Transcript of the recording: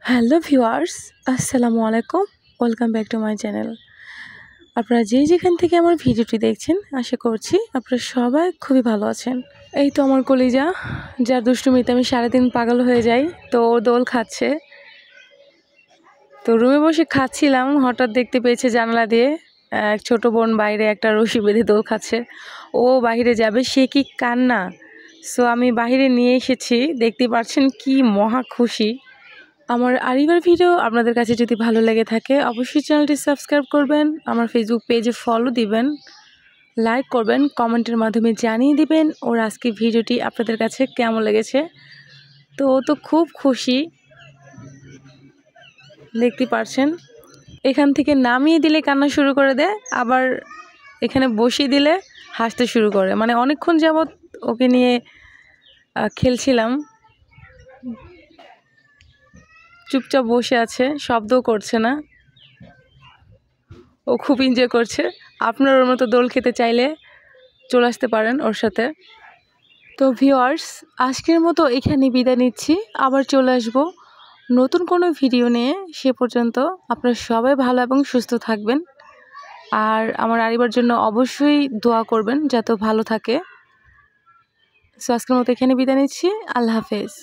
Hello viewers, আসসালামু আলাইকুম। Welcome back to my channel. আপনারা যেখান থেকে আমার ভিডিওটি দেখছেন, আশা করছি আপনারা সবাই খুবই ভালো আছেন। এই তো আমার কলিজা, যার দুষ্টুমিতে আমি সারাদিন পাগল হয়ে যাই। তো ও দোল খাচ্ছে। তো রুমে বসে খাচ্ছিলাম, হঠাৎ দেখতে পেয়েছে জানালা দিয়ে এক ছোট বোন বাইরে একটা রশি বেঁধে দোল খাচ্ছে। ও বাইরে যাবে, সে কি কান্না! সো আমি বাইরে নিয়ে এসেছি, দেখতে পাচ্ছেন কি মহা খুশি। আমার আরিবার ভিডিও আপনাদের কাছে যদি ভালো লেগে থাকে, অবশ্যই চ্যানেলটি সাবস্ক্রাইব করবেন, আমার ফেসবুক পেজে ফলো দিবেন, লাইক করবেন, কমেন্টের মাধ্যমে জানিয়ে দিবেন ওর আজকে ভিডিওটি আপনাদের কাছে কেমন লেগেছে। তো ও তো খুব খুশি, দেখতে পাচ্ছেন। এখান থেকে নামিয়ে দিলে কান্না শুরু করে দেয়, আবার এখানে বসিয়ে দিলে হাসতে শুরু করে। মানে অনেকক্ষণ যাবৎ ওকে নিয়ে খেলছিলাম, চুপচাপ বসে আছে, শব্দও করছে না। ও খুব এনজয় করছে। আপনার ওর মতো দোল খেতে চাইলে চলে আসতে পারেন ওর সাথে। তো ভিউয়ার্স, আজকের মতো এখানে বিদায় নিচ্ছি, আবার চলে আসব নতুন কোনো ভিডিও নিয়ে। সে পর্যন্ত আপনারা সবাই ভালো এবং সুস্থ থাকবেন, আর আমার আরিবার জন্য অবশ্যই দোয়া করবেন যাতে ভালো থাকে। সো আজকের মতো এখানে বিদায় নিচ্ছি। আল্লাহ হাফেজ।